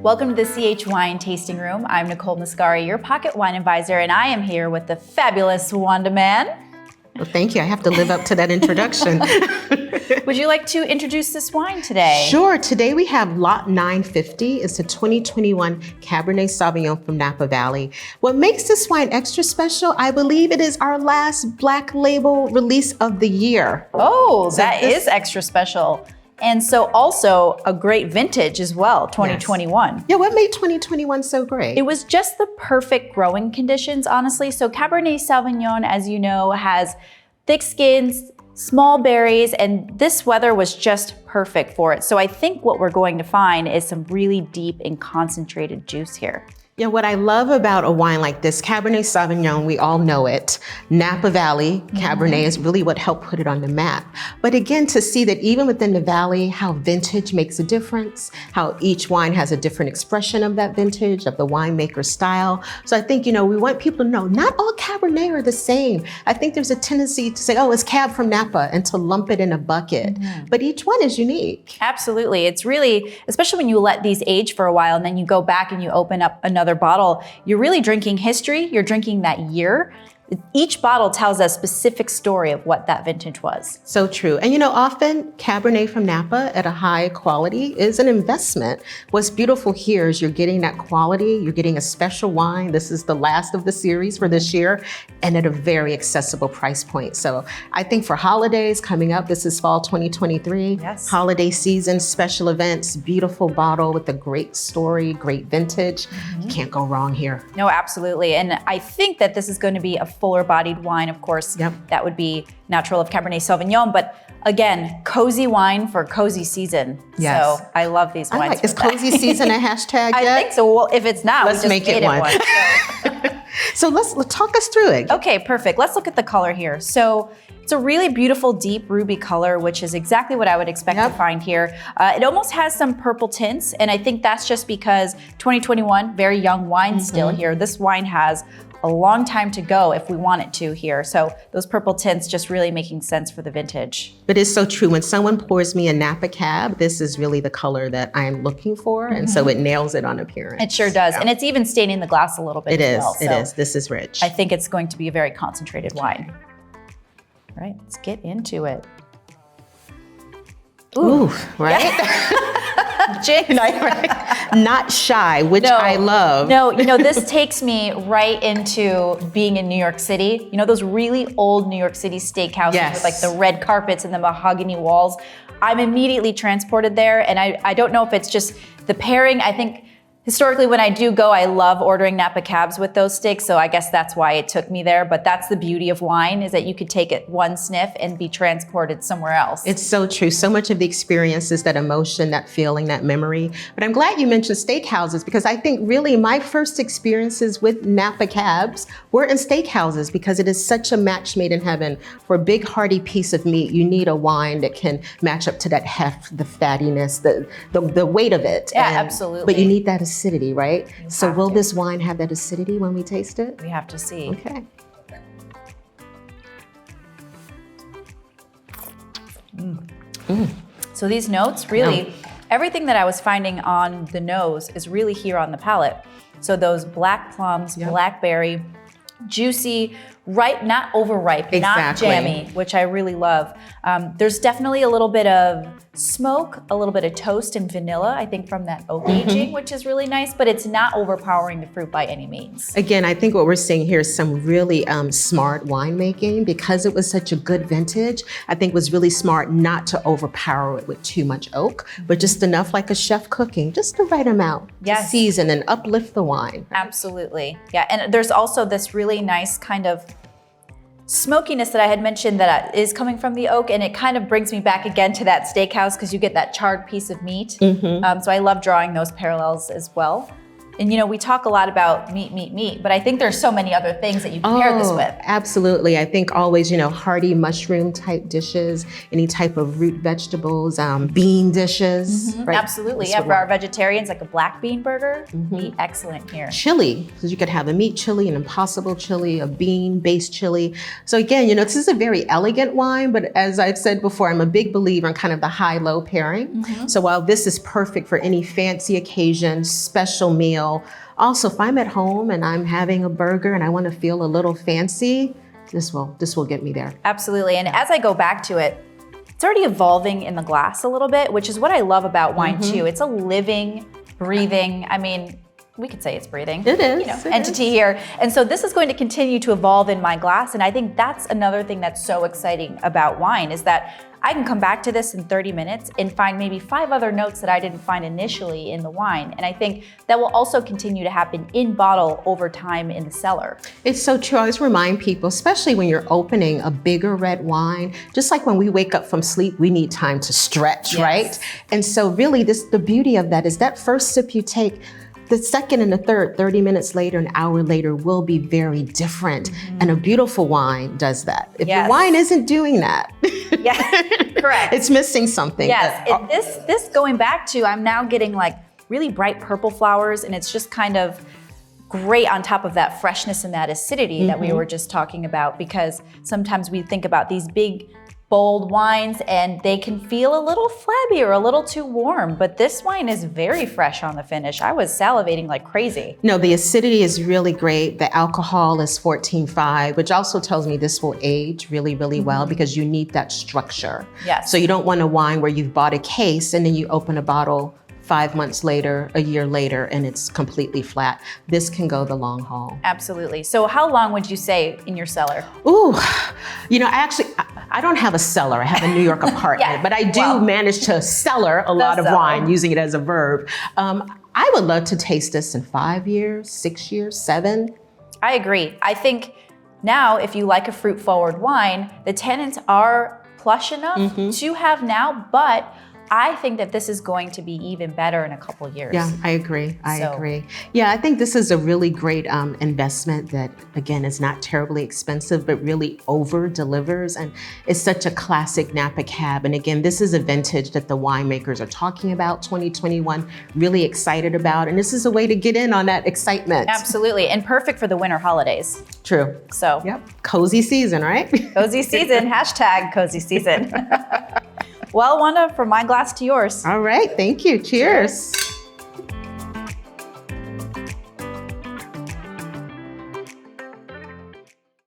Welcome to the CH Wine Tasting Room. I'm Nicole Mascari, your pocket wine advisor, and I am here with the fabulous Wanda Man. Well, thank you. I have to live up to that introduction. Would you like to introduce this wine today? Sure. Today we have Lot 950. It's a 2021 Cabernet Sauvignon from Napa Valley. What makes this wine extra special, I believe it is our last Black Label release of the year. Oh, that is extra special. And so also a great vintage as well, 2021. Yes. Yeah, what made 2021 so great? It was just the perfect growing conditions, honestly. So Cabernet Sauvignon, as you know, has thick skins, small berries, and this weather was just perfect for it. So I think what we're going to find is some really deep and concentrated juice here. Yeah, what I love about a wine like this, Cabernet Sauvignon, we all know it. Napa Valley Cabernet is really what helped put it on the map. But again, to see that even within the valley, how vintage makes a difference, how each wine has a different expression of that vintage, of the winemaker's style. So I think, we want people to know not all Cabernet are the same. I think there's a tendency to say, oh, it's Cab from Napa, and to lump it in a bucket. But each one is unique. Absolutely. It's really, especially when you let these age for a while and then you go back and you open up another bottle, you're really drinking history, you're drinking that year. Each bottle tells a specific story of what that vintage was. So true. And often Cabernet from Napa at a high quality is an investment. What's beautiful here is you're getting that quality, you're getting a special wine. This is the last of the series for this year, and at a very accessible price point. So I think for holidays coming up, this is fall 2023, yes. Holiday season, special events, beautiful bottle with a great story, great vintage. You can't go wrong here. No, absolutely. And I think that this is going to be a fuller-bodied wine, of course. Yep. That would be natural of Cabernet Sauvignon, but again, cozy wine for cozy season. Yes. So I love these wines. Is cozy season a hashtag yet? I think so. Well, if it's not, let's we just make it one. So let's talk us through it. Okay, perfect. Let's look at the color here. So it's a really beautiful, deep ruby color, which is exactly what I would expect to find here. It almost has some purple tints, and I think that's just because 2021, very young wine still here. This wine has a long time to go if we want it to here. So those purple tints just really making sense for the vintage. But it's so true. When someone pours me a Napa Cab, this is really the color that I'm looking for. And so it nails it on appearance. It sure does. Yeah. And it's even staining the glass a little bit as well. It is. This is rich. I think it's going to be a very concentrated wine. All right, let's get into it. Ooh, right? Yeah. Not shy, which I love. No, this takes me right into being in New York City. Those really old New York City steakhouses with like the red carpets and the mahogany walls. I'm immediately transported there, and I don't know if it's just the pairing. I think historically, when I do go, I love ordering Napa Cabs with those steaks, so I guess that's why it took me there. But that's the beauty of wine, is that you could take it one sniff and be transported somewhere else. It's so true. So much of the experience is that emotion, that feeling, that memory. But I'm glad you mentioned steakhouses, because I think really my first experiences with Napa Cabs were in steakhouses, because it is such a match made in heaven. For a big hearty piece of meat, you need a wine that can match up to that heft, the fattiness, the weight of it. Yeah, absolutely. But you need that acidity, right? So will this wine have that acidity when we taste it? We have to see. Okay. So these notes, really, everything that I was finding on the nose is really here on the palate. So those black plums, blackberry, juicy, ripe, not overripe, not jammy, which I really love. There's definitely a little bit of smoke, a little bit of toast and vanilla, I think, from that oak aging, which is really nice, but it's not overpowering the fruit by any means. Again, I think what we're seeing here is some really smart winemaking. Because it was such a good vintage, I think it was really smart not to overpower it with too much oak, but just enough like a chef cooking, just the right amount to season and uplift the wine. Absolutely. Yeah, and there's also this really nice kind of smokiness that I had mentioned that is coming from the oak, and it kind of brings me back again to that steakhouse, because you get that charred piece of meat. So I love drawing those parallels as well. And you know, we talk a lot about meat, but I think there's so many other things that you can pair this with. Absolutely. I think always, you know, hearty mushroom type dishes, any type of root vegetables, bean dishes. Right? Absolutely. Yeah, for our vegetarians, like a black bean burger, be excellent here. Chili, because you could have a meat chili, an impossible chili, a bean-based chili. So again, you know, this is a very elegant wine, but as I've said before, I'm a big believer in kind of the high-low pairing. So while this is perfect for any fancy occasion, special meal, also, if I'm at home and I'm having a burger and I want to feel a little fancy, this will get me there. Absolutely. And as I go back to it, it's already evolving in the glass a little bit, which is what I love about wine too. It's a living, breathing, I mean, we could say it's breathing. It is. You know, entity here. And so this is going to continue to evolve in my glass. And I think that's another thing that's so exciting about wine is that I can come back to this in 30 minutes and find maybe 5 other notes that I didn't find initially in the wine. And I think that will also continue to happen in bottle over time in the cellar. It's so true. I always remind people, especially when you're opening a bigger red wine, just like when we wake up from sleep, we need time to stretch, right? And so really the beauty of that is that first sip you take, the second and the third, 30 minutes later, an hour later, will be very different. And a beautiful wine does that. If your wine isn't doing that, correct. It's missing something. Yes, this going back to, I'm now getting like really bright purple flowers, and it's just kind of great on top of that freshness and that acidity that we were just talking about, because sometimes we think about these big, bold wines and they can feel a little flabby or a little too warm, but this wine is very fresh on the finish. I was salivating like crazy. No, the acidity is really great. The alcohol is 14.5, which also tells me this will age really, really well because you need that structure. Yes. So you don't want a wine where you've bought a case and then you open a bottle 5 months later, a year later, and it's completely flat. This can go the long haul. Absolutely. So how long would you say in your cellar? Ooh, you know, I don't have a cellar. I have a New York apartment, but I do manage to cellar a lot of wine, using it as a verb. I would love to taste this in 5 years, 6 years, 7. I agree. I think now, if you like a fruit-forward wine, the tannins are plush enough to have now, but I think that this is going to be even better in a couple years. Yeah, I agree. I agree. Yeah, I think this is a really great investment that, again, is not terribly expensive, but really over delivers. And it's such a classic Napa Cab. And again, this is a vintage that the winemakers are talking about, 2021, really excited about. And this is a way to get in on that excitement. Absolutely. And perfect for the winter holidays. True. So, cozy season, right? Cozy season, hashtag cozy season. Well, Wanda, from my glass to yours. All right, thank you. Cheers.